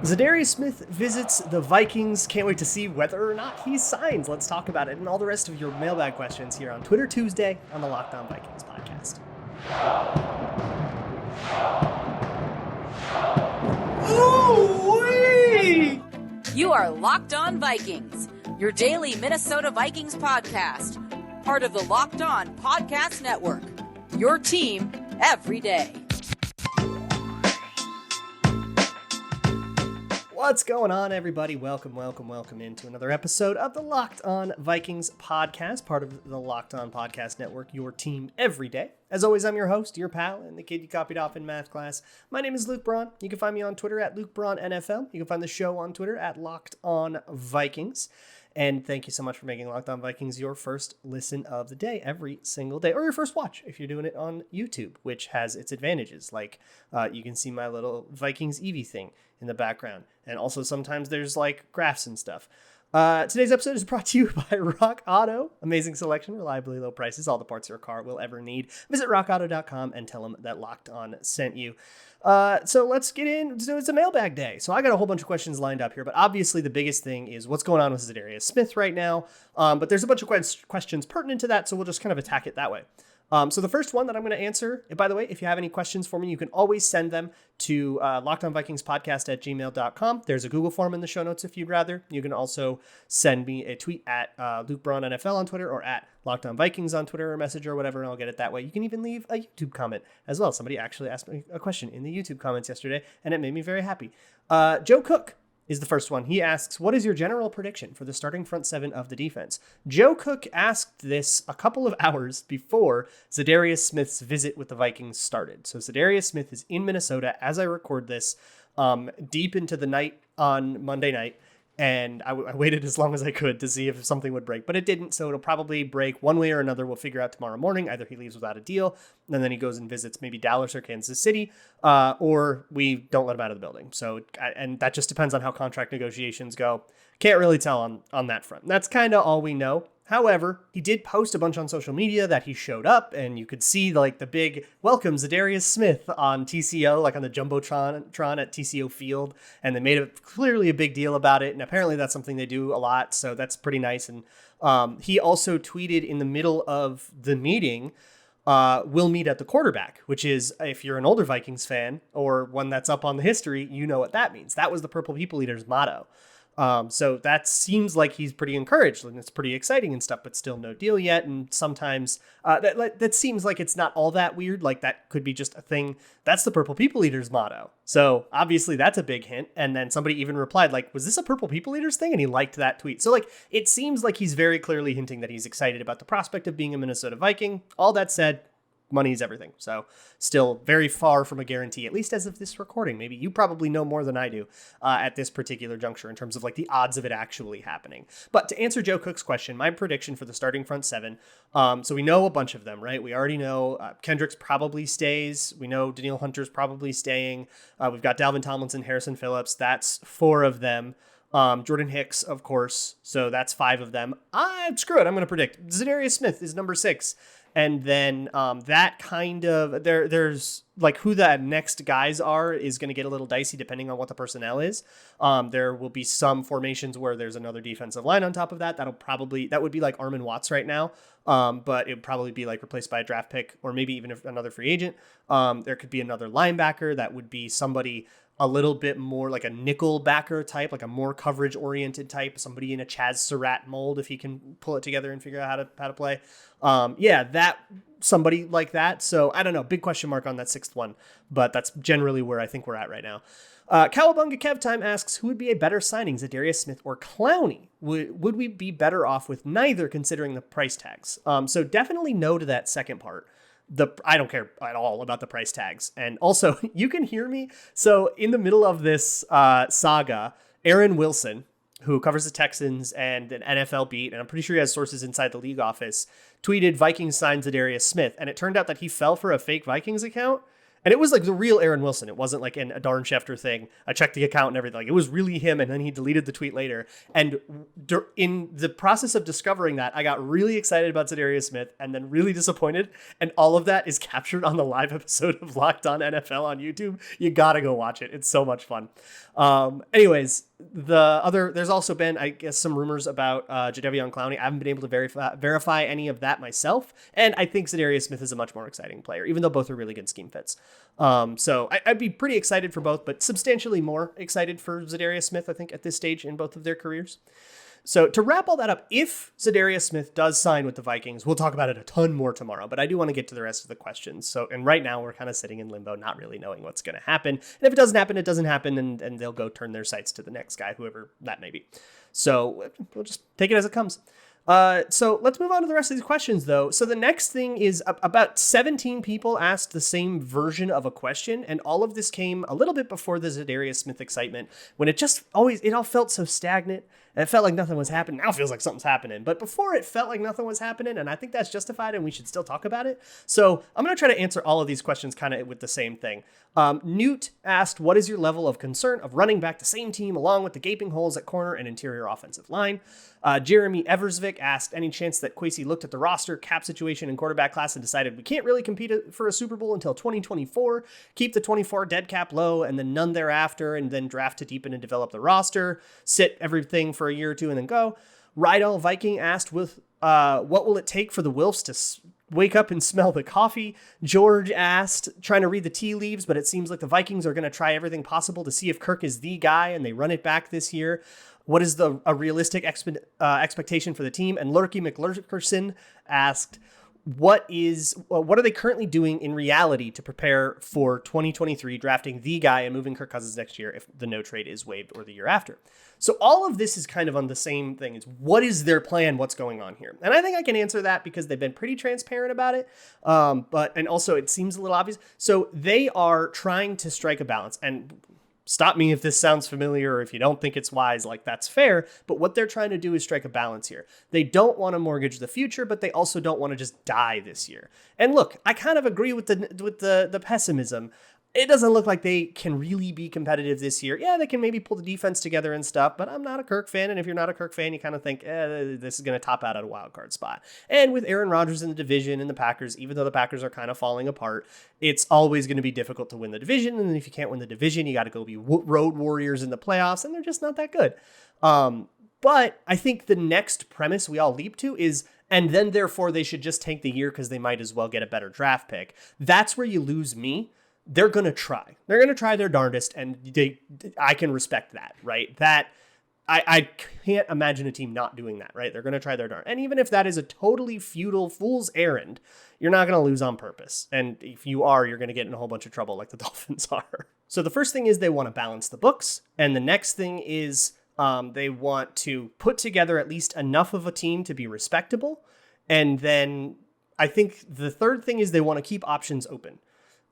Za'Darius Smith visits the Vikings. Can't wait to see whether or not he signs. Let's talk about it and all the rest of your mailbag questions here on Twitter Tuesday on the Locked On Vikings podcast. Ooh-wee! You are Locked On Vikings, your daily Minnesota Vikings podcast, part of the Locked On Podcast Network, your team every day. What's going on, everybody? Welcome into another episode of the Locked On Vikings podcast, part of the Locked On Podcast Network, your team every day. As always, I'm your host, your pal, and the kid you copied off in math class. My name is Luke Braun. You can find me on Twitter at LukeBraunNFL. You can find the show on Twitter at Locked On Vikings. And thank you so much for making Locked On Vikings your first listen of the day every single day, or your first watch if you're doing it on YouTube, which has its advantages. Like you can see my little Vikings Eevee thing in the background. And also sometimes there's like graphs and stuff. Today's episode is brought to you by Rock Auto. Amazing selection, reliably low prices, all the parts your car will ever need. Visit rockauto.com and tell them that Locked On sent you. So let's get in. So it's a mailbag day. So I got a whole bunch of questions lined up here, but obviously the biggest thing is what's going on with Za'Darius Smith right now. But there's a bunch of questions pertinent to that, so we'll just kind of attack it that way. So the first one that I'm going to answer, and by the way, if you have any questions for me, you can always send them to lockedonvikingspodcast@gmail.com. There's a Google form in the show notes if you'd rather. You can also send me a tweet at LukeBraunNFL on Twitter or at LockedOnVikings on Twitter or message or whatever, and I'll get it that way. You can even leave a YouTube comment as well. Somebody actually asked me a question in the YouTube comments yesterday, and it made me very happy. Joe Cook is the first one. He asks, what is your general prediction for the starting front seven of the defense? Joe Cook asked this a couple of hours before Za'Darius Smith's visit with the Vikings started. So Za'Darius Smith is in Minnesota as I record this, deep into the night on Monday night. And I waited as long as I could to see if something would break, but it didn't. So it'll probably break one way or another. We'll figure out tomorrow morning. Either he leaves without a deal, and then he goes and visits maybe Dallas or Kansas City, or we don't let him out of the building. So, and that just depends on how contract negotiations go. Can't really tell on that front. That's kind of all we know. However, he did post a bunch on social media that he showed up, and you could see like the big welcome Za'Darius Smith on TCO, like on the Jumbotron at TCO Field, and they made clearly a big deal about it, and apparently that's something they do a lot, so that's pretty nice. And he also tweeted in the middle of the meeting, we'll meet at the quarterback, which is, if you're an older Vikings fan or one that's up on the history, you know what that means. That was the Purple People Eater's motto. So that seems like he's pretty encouraged and it's pretty exciting and stuff, but still no deal yet. And sometimes that seems like it's not all that weird. Like that could be just a thing. That's the Purple People Eaters motto. So obviously that's a big hint. And then somebody even replied like, was this a Purple People Eaters thing? And he liked that tweet. So like, it seems like he's very clearly hinting that he's excited about the prospect of being a Minnesota Viking. All that said, money is everything. So still very far from a guarantee, at least as of this recording. Maybe you probably know more than I do at this particular juncture in terms of like the odds of it actually happening. But to answer Joe Cook's question, my prediction for the starting front seven. So we know a bunch of them, right? We already know Kendricks probably stays. We know Danielle Hunter's probably staying. We've got Dalvin Tomlinson, Harrison Phillips. That's four of them. Jordan Hicks, of course. So that's five of them. Screw it. I'm going to predict Za'Darius Smith is number 6. And then that kind of there's like who the next guys are is going to get a little dicey depending on what the personnel is. There will be some formations where there's another defensive line on top of that. That would be like Armin Watts right now. But it would probably be like replaced by a draft pick or maybe even another free agent. There could be another linebacker that would be somebody a little bit more like a nickel backer type, like a more coverage oriented type, somebody in a Chaz Surratt mold, if he can pull it together and figure out how to play. That somebody like that. So I don't know, big question mark on that 6th one, but that's generally where I think we're at right now. Cowabunga Kev Time asks, who would be a better signing, Za'Darius Smith or Clowney? Would we be better off with neither considering the price tags? So definitely no to that second part. I don't care at all about the price tags. And also, you can hear me. So in the middle of this saga, Aaron Wilson, who covers the Texans and an NFL beat, and I'm pretty sure he has sources inside the league office, tweeted Vikings signed Za'Darius Smith. And it turned out that he fell for a fake Vikings account And it was like the real Aaron Wilson. It wasn't like a Darren Schefter thing. I checked the account and everything. Like, it was really him, and then he deleted the tweet later. And in the process of discovering that, I got really excited about Za'Darius Smith and then really disappointed. And all of that is captured on the live episode of Locked On NFL on YouTube. You gotta go watch it. It's so much fun. Anyways, there's also been, I guess, some rumors about Jadeveon Clowney. I haven't been able to verify any of that myself. And I think Za'Darius Smith is a much more exciting player, even though both are really good scheme fits. So I'd be pretty excited for both, but substantially more excited for Za'Darius Smith, I think, at this stage in both of their careers. So to wrap all that up, if Za'Darius Smith does sign with the Vikings, we'll talk about it a ton more tomorrow, but I do want to get to the rest of the questions. So, and right now we're kind of sitting in limbo, not really knowing what's going to happen. And if it doesn't happen, it doesn't happen, and they'll go turn their sights to the next guy, whoever that may be. So we'll just take it as it comes. So let's move on to the rest of these questions, though. So the next thing is about 17 people asked the same version of a question, and all of this came a little bit before the Za'Darius Smith excitement, when it all felt so stagnant, and it felt like nothing was happening. Now it feels like something's happening, but before it felt like nothing was happening, and I think that's justified, and we should still talk about it. So I'm going to try to answer all of these questions kind of with the same thing. Newt asked, what is your level of concern of running back the same team along with the gaping holes at corner and interior offensive line? Jeremy Eversvik asked, any chance that Kwesi looked at the roster, cap situation, and quarterback class and decided we can't really compete for a Super Bowl until 2024, keep the 24 dead cap low and then none thereafter, and then draft to deepen and develop the roster, sit everything for a year or two and then go? Rydell Viking asked, what will it take for the Wilfs to wake up and smell the coffee? George asked, trying to read the tea leaves, but it seems like the Vikings are going to try everything possible to see if Kirk is the guy and they run it back this year. What is a realistic expectation for the team? And Lurky McLurkerson asked, what are they currently doing in reality to prepare for 2023, drafting the guy and moving Kirk Cousins next year if the no trade is waived or the year after? So all of this is kind of on the same thing. It's what is their plan? What's going on here? And I think I can answer that because they've been pretty transparent about it. And also it seems a little obvious. So they are trying to strike a balance, and stop me if this sounds familiar or if you don't think it's wise, like that's fair. But what they're trying to do is strike a balance here. They don't want to mortgage the future, but they also don't want to just die this year. And look, I kind of agree with the pessimism. It doesn't look like they can really be competitive this year. Yeah, they can maybe pull the defense together and stuff, but I'm not a Kirk fan. And if you're not a Kirk fan, you kind of think, this is going to top out at a wild card spot. And with Aaron Rodgers in the division and the Packers, even though the Packers are kind of falling apart, it's always going to be difficult to win the division. And if you can't win the division, you got to go be road warriors in the playoffs, and they're just not that good. But I think the next premise we all leap to is, and then therefore they should just tank the year because they might as well get a better draft pick. That's where you lose me. They're going to try. They're going to try their darndest, and I can respect that, right? That I can't imagine a team not doing that, right? They're going to try their darndest. And even if that is a totally futile fool's errand, you're not going to lose on purpose. And if you are, you're going to get in a whole bunch of trouble like the Dolphins are. So the first thing is they want to balance the books. And the next thing is they want to put together at least enough of a team to be respectable. And then I think the third thing is they want to keep options open.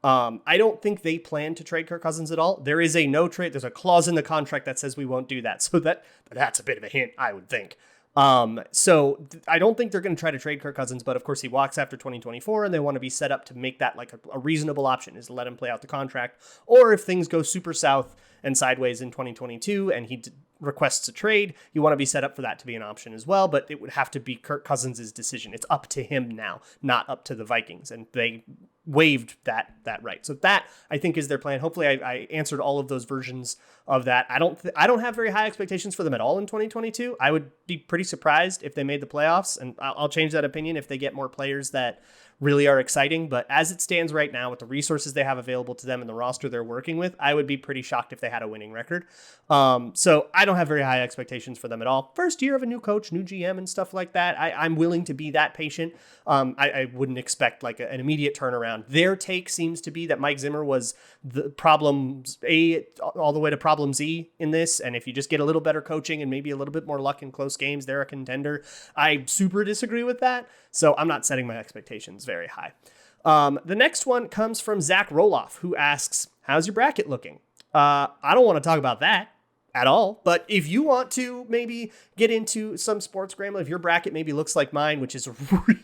I don't think they plan to trade Kirk Cousins at all. There is a no trade. There's a clause in the contract that says we won't do that. So that's a bit of a hint, I would think. So I don't think they're going to try to trade Kirk Cousins, but of course he walks after 2024 and they want to be set up to make that like a reasonable option, is to let him play out the contract. Or if things go super south and sideways in 2022 and he requests a trade, you want to be set up for that to be an option as well. But it would have to be Kirk Cousins' decision. It's up to him now, not up to the Vikings. And they waived that right. So that, I think, is their plan. Hopefully I answered all of those versions of that. I don't have very high expectations for them at all in 2022. I would be pretty surprised if they made the playoffs, and I'll change that opinion if they get more players that really are exciting. But as it stands right now, with the resources they have available to them and the roster they're working with, I would be pretty shocked if they had a winning record. So I don't have very high expectations for them at all. First year of a new coach, new GM and stuff like that. I'm willing to be that patient. I wouldn't expect like an immediate turnaround. Their take seems to be that Mike Zimmer was the problem A all the way to problem Z in this. And if you just get a little better coaching and maybe a little bit more luck in close games, they're a contender. I super disagree with that. So I'm not setting my expectations very high. The next one comes from Zach Roloff, who asks, how's your bracket looking? I don't want to talk about that at all, but if you want to maybe get into some sports scramble, if your bracket maybe looks like mine, which is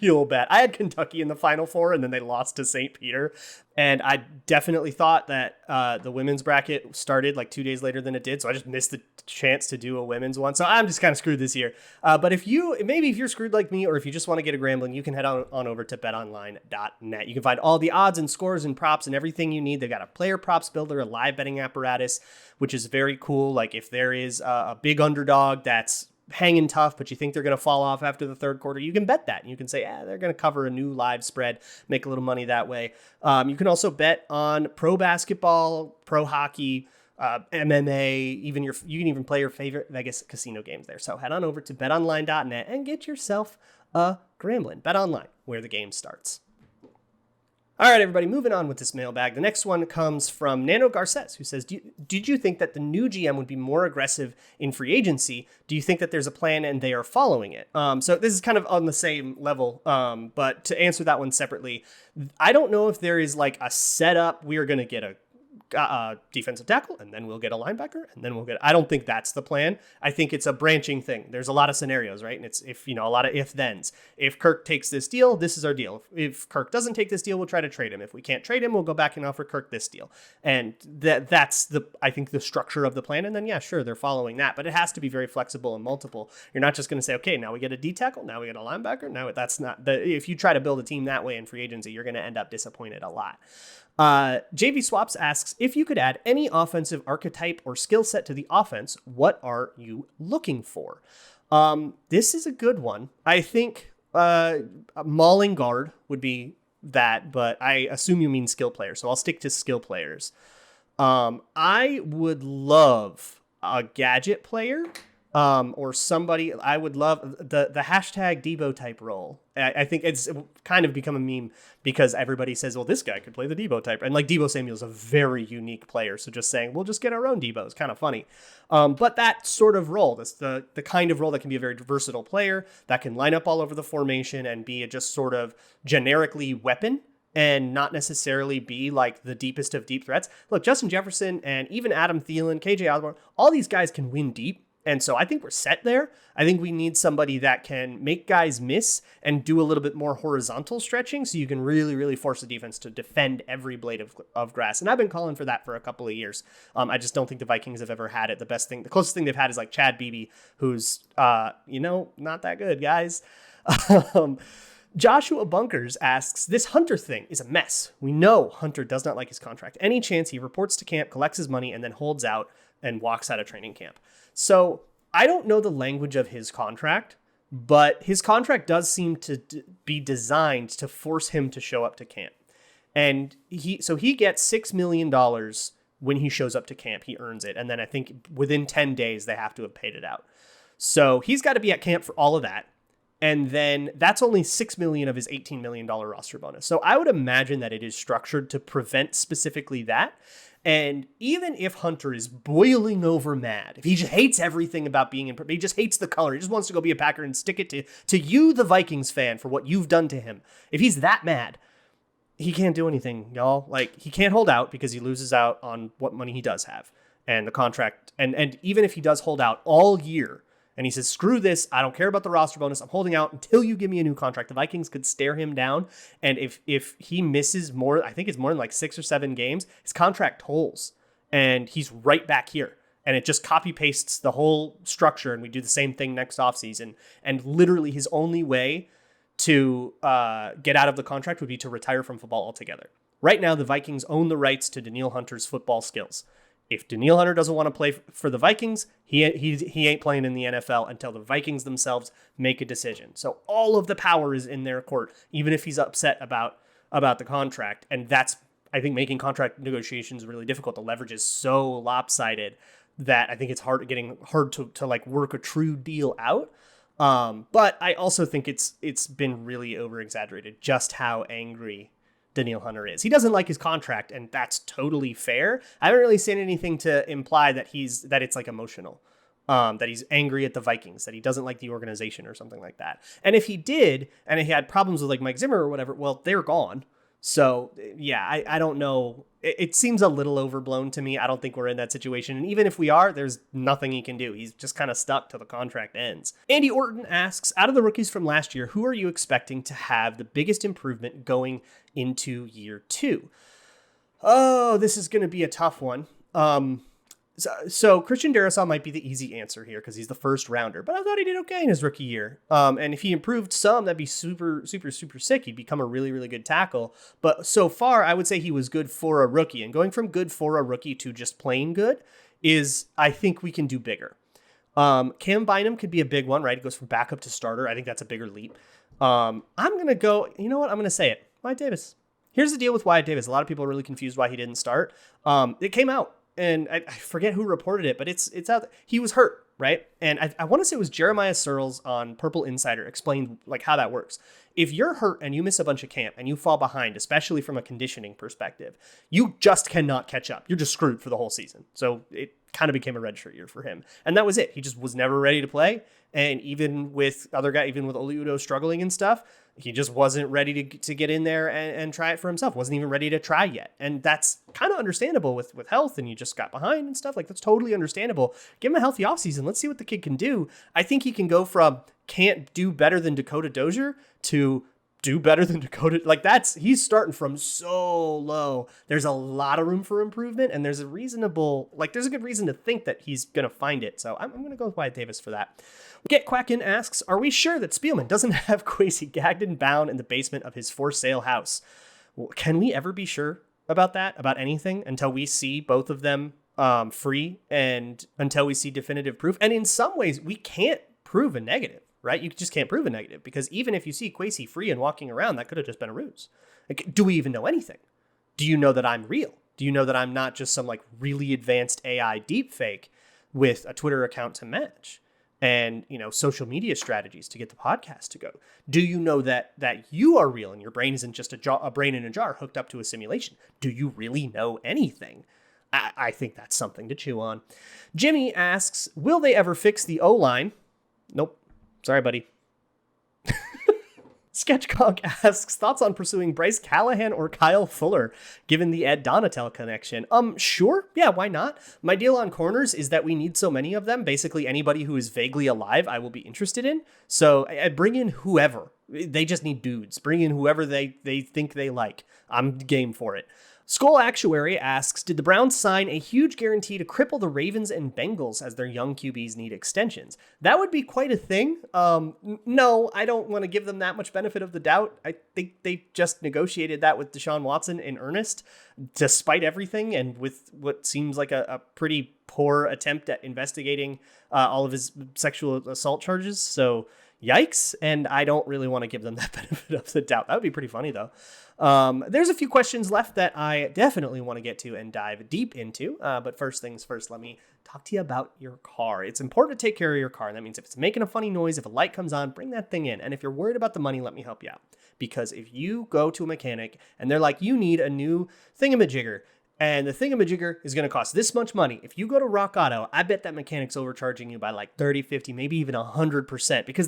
real bad. I had Kentucky in the Final Four and then they lost to St. Peter. And I definitely thought that the women's bracket started like 2 days later than it did. So I just missed the chance to do a women's one. So I'm just kind of screwed this year. But if you're screwed like me, or if you just want to get a Grambling, you can head on over to betonline.net. You can find all the odds and scores and props and everything you need. They've got a player props builder, a live betting apparatus, which is very cool. Like if there is a big underdog that's hanging tough, but you think they're going to fall off after the third quarter, you can bet that. You can say, they're going to cover a new live spread, make a little money that way. You can also bet on pro basketball, pro hockey, MMA, you can even play your favorite Vegas casino games there. So head on over to betonline.net and get yourself a Grambling. Bet online, where the game starts. All right, everybody, moving on with this mailbag. The next one comes from Nano Garces, who says, did you think that the new GM would be more aggressive in free agency? Do you think that there's a plan and they are following it? So this is kind of on the same level, but to answer that one separately, I don't know if there is like a setup. We are going to get a defensive tackle, and then we'll get a linebacker, and then I don't think that's the plan. I think it's a branching thing. There's a lot of scenarios, right? And it's a lot of if-thens. If Kirk takes this deal, this is our deal. If Kirk doesn't take this deal, we'll try to trade him. If we can't trade him, we'll go back and offer Kirk this deal. And that's I think the structure of the plan. And then, yeah, sure, they're following that, but it has to be very flexible and multiple. You're not just going to say, okay, now we get a D tackle, now we get a linebacker. Now that's not if you try to build a team that way in free agency, you're going to end up disappointed a lot. JV Swaps asks, if you could add any offensive archetype or skill set to the offense, what are you looking for? This is a good one. I think a mauling guard would be that, but I assume you mean skill players, so I'll stick to skill players. I would love a gadget player. Or somebody. I would love the hashtag Debo type role. I think it's kind of become a meme because everybody says, well, this guy could play the Debo type. And like Debo Samuel's a very unique player. So just saying, we'll just get our own Debo is kind of funny. But that sort of role, that's the kind of role that can be a very versatile player that can line up all over the formation and be a just sort of generically weapon and not necessarily be like the deepest of deep threats. Look, Justin Jefferson and even Adam Thielen, KJ Osborne, all these guys can win deep. And so I think we're set there. I think we need somebody that can make guys miss and do a little bit more horizontal stretching so you can really, really force the defense to defend every blade of grass. And I've been calling for that for a couple of years. I just don't think the Vikings have ever had it. The closest thing they've had is like Chad Beebe, who's, not that good, guys. Joshua Bunkers asks, this Hunter thing is a mess. We know Hunter does not like his contract. Any chance he reports to camp, collects his money, and then holds out and walks out of training camp. So I don't know the language of his contract, but his contract does seem to be designed to force him to show up to camp. And he gets $6 million when he shows up to camp. He earns it. And then I think within 10 days, they have to have paid it out. So he's got to be at camp for all of that. And then that's only $6 million of his $18 million roster bonus. So I would imagine that it is structured to prevent specifically that. And even if Hunter is boiling over mad, if he just hates everything about being he just hates the color, he just wants to go be a Packer and stick it to you, the Vikings fan, for what you've done to him. If he's that mad, he can't do anything, y'all. Like, he can't hold out because he loses out on what money he does have and the contract. And even if he does hold out all year, and he says, screw this, I don't care about the roster bonus, I'm holding out until you give me a new contract, the Vikings could stare him down. And if he misses more, I think it's more than like 6 or 7 games, his contract tolls. And he's right back here. And it just copy pastes the whole structure, and we do the same thing next offseason. And literally his only way to get out of the contract would be to retire from football altogether. Right now, the Vikings own the rights to Danielle Hunter's football skills. If Danielle Hunter doesn't want to play for the Vikings, he ain't playing in the NFL until the Vikings themselves make a decision. So all of the power is in their court, even if he's upset about the contract. And that's, I think, making contract negotiations really difficult. The leverage is so lopsided that I think it's hard to like work a true deal out. But I also think it's been really over exaggerated just how angry Danielle Hunter is. He doesn't like his contract, and that's totally fair. I haven't really seen anything to imply that it's like emotional, that he's angry at the Vikings, that he doesn't like the organization or something like that. And if he did, and he had problems with like Mike Zimmer or whatever, well, they're gone. So yeah, I don't know. It seems a little overblown to me. I don't think we're in that situation. And even if we are, there's nothing he can do. He's just kind of stuck till the contract ends. Andy Orton asks, out of the rookies from last year, who are you expecting to have the biggest improvement going into year 2? Oh, this is going to be a tough one. So Christian Darrisaw might be the easy answer here because he's the first rounder, but I thought he did okay in his rookie year. And if he improved some, that'd be super, super, super sick. He'd become a really, really good tackle. But so far, I would say he was good for a rookie. And going from good for a rookie to just plain good is, I think we can do bigger. Cam Bynum could be a big one, right? It goes from backup to starter. I think that's a bigger leap. I'm going to go, you know what? I'm going to say it. Wyatt Davis. Here's the deal with Wyatt Davis. A lot of people are really confused why he didn't start. It came out. And I forget who reported it, but it's out there. He was hurt, right? And I want to say it was Jeremiah Searles on Purple Insider explained like how that works. If you're hurt and you miss a bunch of camp and you fall behind, especially from a conditioning perspective, you just cannot catch up. You're just screwed for the whole season. So it kind of became a redshirt year for him. And that was it. He just was never ready to play. And even with other guys, even with Oludo struggling and stuff, he just wasn't ready to get in there and try it for himself. Wasn't even ready to try yet. And that's kind of understandable with health and you just got behind and stuff. Like, that's totally understandable. Give him a healthy offseason. Let's see what the kid can do. I think he can go from can't do better than Dakota Dozier to do better than Dakota. Like, he's starting from so low. There's a lot of room for improvement, and there's a good reason to think that he's going to find it. So I'm going to go with Wyatt Davis for that. Get Quackin asks, are we sure that Spielman doesn't have Kwesi gagged and bound in the basement of his for sale house? Well, can we ever be sure about that, about anything, until we see both of them free and until we see definitive proof? And in some ways, we can't prove a negative, right? You just can't prove a negative because even if you see Kwesi free and walking around, that could have just been a ruse. Like, do we even know anything? Do you know that I'm real? Do you know that I'm not just some like really advanced AI deepfake with a Twitter account to match? And, social media strategies to get the podcast to go? Do you know that you are real and your brain isn't just a brain in a jar hooked up to a simulation? Do you really know anything? I think that's something to chew on. Jimmy asks, will they ever fix the O-line? Nope. Sorry, buddy. Sketchconk asks, thoughts on pursuing Bryce Callahan or Kyle Fuller, given the Ed Donatel connection? Sure. Yeah, why not? My deal on corners is that we need so many of them. Basically, anybody who is vaguely alive, I will be interested in. So I bring in whoever. They just need dudes. Bring in whoever they think they like. I'm game for it. Skull Actuary asks, did the Browns sign a huge guarantee to cripple the Ravens and Bengals as their young QBs need extensions? That would be quite a thing. No, I don't want to give them that much benefit of the doubt. I think they just negotiated that with Deshaun Watson in earnest, despite everything, and with what seems like a pretty poor attempt at investigating all of his sexual assault charges. So yikes. And I don't really want to give them that benefit of the doubt. That would be pretty funny, though. There's a few questions left that I definitely want to get to and dive deep into. But first things first, let me talk to you about your car. It's important to take care of your car. And that means if it's making a funny noise, if a light comes on, bring that thing in. And if you're worried about the money, let me help you out. Because if you go to a mechanic and they're like, you need a new thingamajigger, and the thingamajigger is going to cost this much money. If you go to Rock Auto, I bet that mechanic's overcharging you by like 30, 50, maybe even 100% because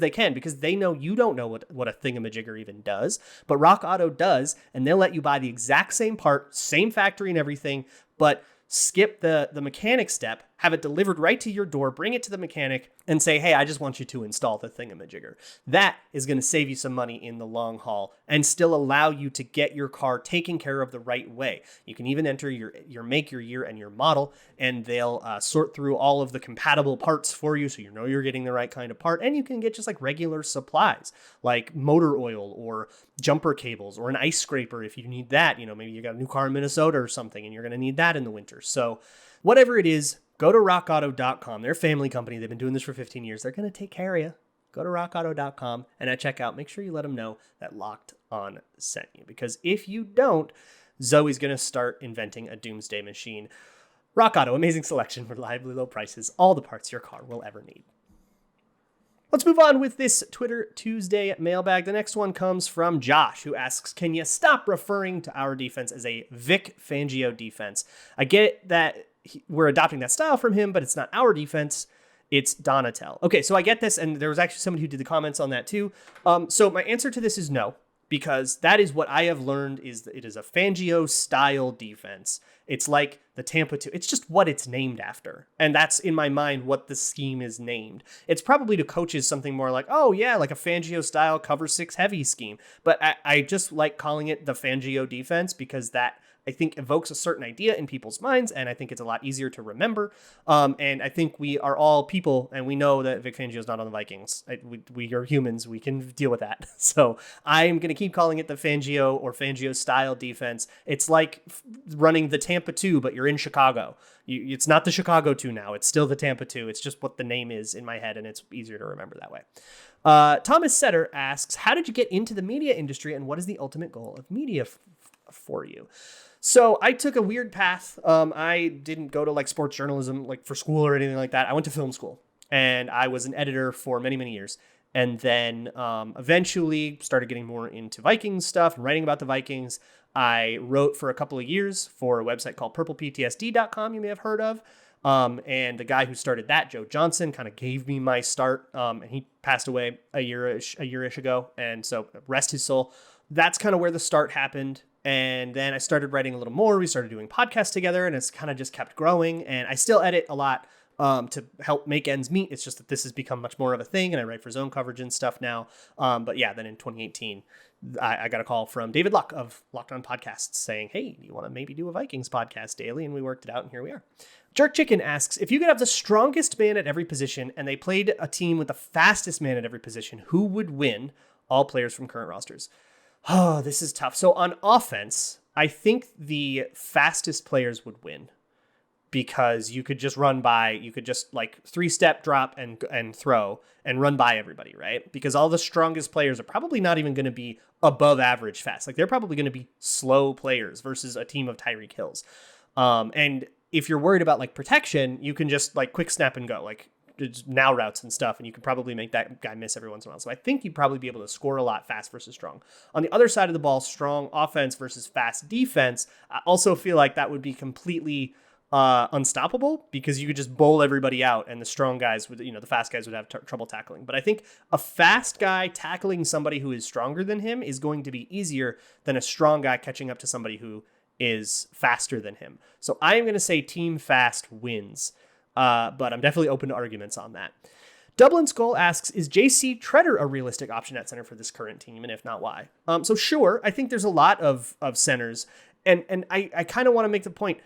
they know you don't know what a thingamajigger even does, but Rock Auto does, and they'll let you buy the exact same part, same factory and everything, but skip the mechanic step, have it delivered right to your door, bring it to the mechanic, and say, hey, I just want you to install the thingamajigger. That is going to save you some money in the long haul and still allow you to get your car taken care of the right way. You can even enter your make, your year, and your model, and they'll sort through all of the compatible parts for you so you know you're getting the right kind of part. And you can get just like regular supplies like motor oil or jumper cables or an ice scraper if you need that. Maybe you got a new car in Minnesota or something and you're going to need that in the winter. So whatever it is, go to rockauto.com. They're a family company. They've been doing this for 15 years. They're going to take care of you. Go to rockauto.com, and at checkout, make sure you let them know that Locked On sent you. Because if you don't, Zoe's going to start inventing a doomsday machine. Rock Auto, amazing selection, reliably low prices, all the parts your car will ever need. Let's move on with this Twitter Tuesday mailbag. The next one comes from Josh, who asks, can you stop referring to our defense as a Vic Fangio defense? I get that we're adopting that style from him, but it's not our defense. It's Donatel. Okay, so I get this, and there was actually somebody who did the comments on that too. So my answer to this is no, because that is what I have learned is that it is a Fangio-style defense. It's like the Tampa 2. It's just what it's named after. And that's, in my mind, what the scheme is named. It's probably to coaches something more like, oh, yeah, like a Fangio-style cover 6 heavy scheme. But I just like calling it the Fangio defense because that I think evokes a certain idea in people's minds, and I think it's a lot easier to remember. And I think we are all people, and we know that Vic Fangio is not on the Vikings. We are humans. We can deal with that. So I'm going to keep calling it the Fangio or Fangio-style defense. It's like running the Tampa 2, but you're in Chicago. It's not the Chicago 2 now. It's still the Tampa 2. It's just what the name is in my head, and it's easier to remember that way. Thomas Setter asks, how did you get into the media industry, and what is the ultimate goal of media for you? So I took a weird path. I didn't go to like sports journalism, like for school or anything like that. I went to film school, and I was an editor for many, many years. And then eventually started getting more into Vikings stuff and writing about the Vikings. I wrote for a couple of years for a website called purpleptsd.com you may have heard of. And the guy who started that, Joe Johnson, kind of gave me my start. And he passed away a year-ish ago. And so rest his soul. That's kind of where the start happened. And then I started writing a little more. We started doing podcasts together, and it's kind of just kept growing. And I still edit a lot to help make ends meet. It's just that this has become much more of a thing, and I write for zone coverage and stuff now. But yeah, then in 2018, I got a call from David Luck of Locked On Podcasts saying, hey, you want to maybe do a Vikings podcast daily? And we worked it out, and here we are. Jerk Chicken asks, if you could have the strongest man at every position and they played a team with the fastest man at every position, who would win? All players from current rosters. Oh, this is tough. So on offense, I think the fastest players would win, because you could just like 3-step drop and throw and run by everybody, right? Because all the strongest players are probably not even going to be above average fast. Like they're probably going to be slow players versus a team of Tyreek Hills. And if you're worried about like protection, you can just like quick snap and go, like now routes and stuff, and you could probably make that guy miss every once in a while. So I think you'd probably be able to score a lot fast versus strong. On the other side of the ball, strong offense versus fast defense, I also feel like that would be completely unstoppable, because you could just bowl everybody out, and the strong guys would, the fast guys would have trouble tackling. But I think a fast guy tackling somebody who is stronger than him is going to be easier than a strong guy catching up to somebody who is faster than him. So I am going to say team fast wins. But I'm definitely open to arguments on that. Dublin Skull asks, is JC Treader a realistic option at center for this current team? And if not, why? So sure, I think there's a lot of centers. And I kind of want to make the point,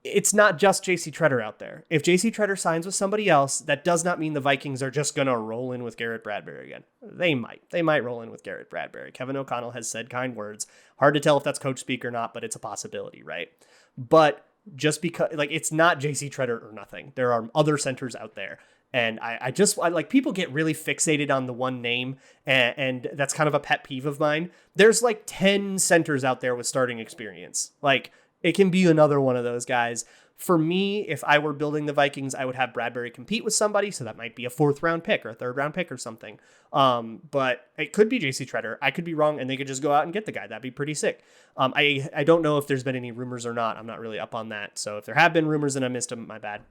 it's not just JC Treader out there. If JC Treader signs with somebody else, that does not mean the Vikings are just going to roll in with Garrett Bradbury again. They might roll in with Garrett Bradbury. Kevin O'Connell has said kind words. Hard to tell if that's coach speak or not, but it's a possibility, right? But just because, like, it's not JC Treader or nothing. There are other centers out there. And I like, people get really fixated on the one name, and that's kind of a pet peeve of mine. There's like 10 centers out there with starting experience. Like, it can be another one of those guys. For me, if I were building the Vikings, I would have Bradbury compete with somebody. So that might be a 4th round pick or a 3rd round pick or something. But it could be JC Treader. I could be wrong, and they could just go out and get the guy. That'd be pretty sick. I don't know if there's been any rumors or not. I'm not really up on that. So if there have been rumors and I missed them, my bad.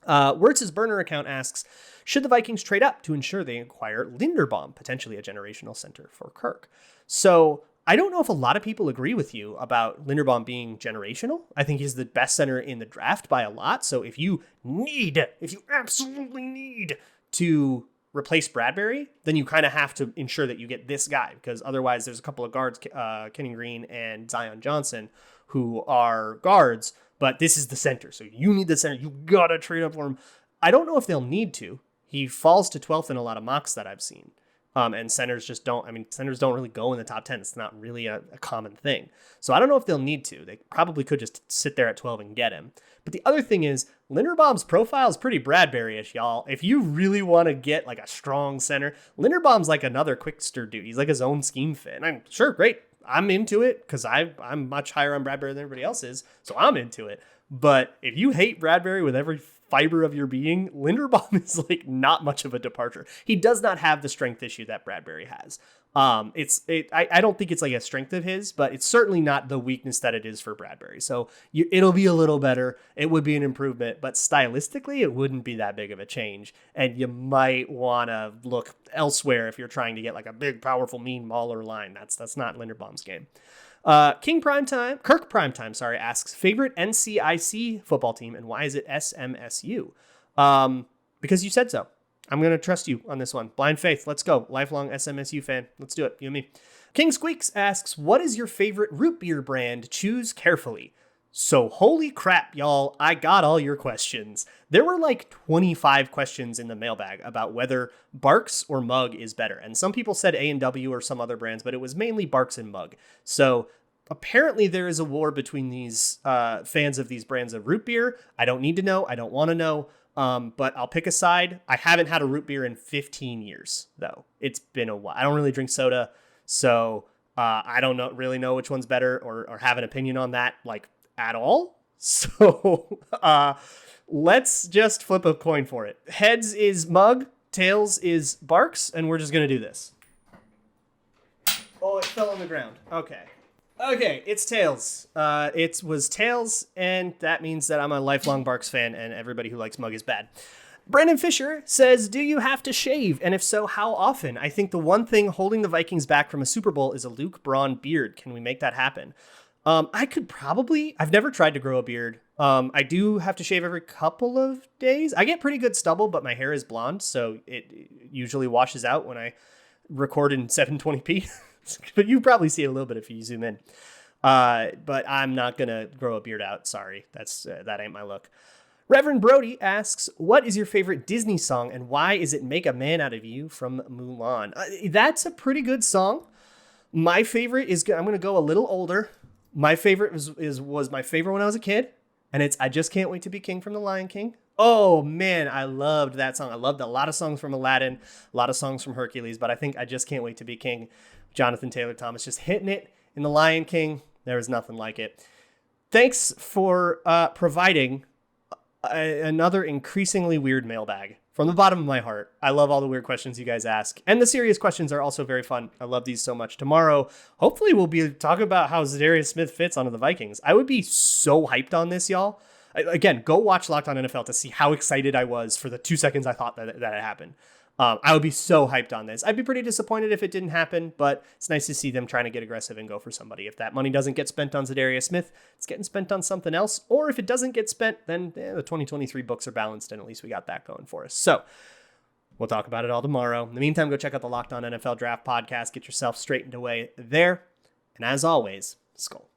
Wertz's burner account asks, should the Vikings trade up to ensure they acquire Linderbaum, potentially a generational center for Kirk? So I don't know if a lot of people agree with you about Linderbaum being generational. I think he's the best center in the draft by a lot. So if you absolutely need to replace Bradbury, then you kind of have to ensure that you get this guy, because otherwise there's a couple of guards, Kenny Green and Zion Johnson, who are guards, but this is the center. So you need the center. You got to trade up for him. I don't know if they'll need to. He falls to 12th in a lot of mocks that I've seen. And centers just centers don't really go in the top 10. It's not really a common thing. So I don't know if they'll need to. They probably could just sit there at 12 and get him. But the other thing is, Linderbaum's profile is pretty Bradbury-ish, y'all. If you really want to get like a strong center, Linderbaum's like another quickster dude. He's like his own scheme fit. And I'm sure, great. I'm into it because I'm much higher on Bradbury than everybody else is. So I'm into it. But if you hate Bradbury with every fiber of your being, Linderbaum is like not much of a departure. He does not have the strength issue that Bradbury has. I don't think it's like a strength of his, but it's certainly not the weakness that it is for Bradbury. So it'll be a little better. It would be an improvement, but stylistically, it wouldn't be that big of a change. And you might want to look elsewhere if you're trying to get like a big, powerful, mean Mauler line. That's not Linderbaum's game. Kirk Primetime, asks, favorite NCIC football team, and why is it SMSU? Because you said so. I'm going to trust you on this one. Blind faith. Let's go. Lifelong SMSU fan. Let's do it. You and me. King Squeaks asks, what is your favorite root beer brand? Choose carefully. So holy crap, y'all. I got all your questions. There were like 25 questions in the mailbag about whether Barq's or Mug is better. And some people said A&W or some other brands, but it was mainly Barq's and Mug. So apparently there is a war between these fans of these brands of root beer. I don't need to know. I don't want to know. But I'll pick a side. I haven't had a root beer in 15 years, though. It's been a while. I don't really drink soda, so I don't really know which one's better or have an opinion on that, like, at all. So let's just flip a coin for it. Heads is Mug, tails is Barq's, and we're just going to do this. Oh, it fell on the ground. Okay, it's tails. It was tails, and that means that I'm a lifelong Barq's fan, and everybody who likes Mug is bad. Brandon Fisher says, do you have to shave? And if so, how often? I think the one thing holding the Vikings back from a Super Bowl is a Luke Braun beard. Can we make that happen? I could probably. I've never tried to grow a beard. I do have to shave every couple of days. I get pretty good stubble, but my hair is blonde, so it usually washes out when I record in 720p. But you probably see it a little bit if you zoom in. But I'm not going to grow a beard out. Sorry. That ain't my look. Reverend Brody asks, what is your favorite Disney song and why is it Make a Man Out of You from Mulan? That's a pretty good song. My favorite is, I'm going to go a little older. My favorite was my favorite when I was a kid. And it's I Just Can't Wait to Be King from The Lion King. Oh, man, I loved that song. I loved a lot of songs from Aladdin, a lot of songs from Hercules, but I think I Just Can't Wait to Be King. Jonathan Taylor Thomas just hitting it in The Lion King. There was nothing like it. Thanks for providing another increasingly weird mailbag. From the bottom of my heart, I love all the weird questions you guys ask. And the serious questions are also very fun. I love these so much. Tomorrow, hopefully we'll be talking about how Za'Darius Smith fits onto the Vikings. I would be so hyped on this, y'all. Again, go watch Locked On NFL to see how excited I was for the 2 seconds I thought that it happened. I would be so hyped on this. I'd be pretty disappointed if it didn't happen, but it's nice to see them trying to get aggressive and go for somebody. If that money doesn't get spent on Za'Darius Smith, it's getting spent on something else. Or if it doesn't get spent, then the 2023 books are balanced, and at least we got that going for us. So we'll talk about it all tomorrow. In the meantime, go check out the Locked On NFL Draft podcast. Get yourself straightened away there. And as always, Skull.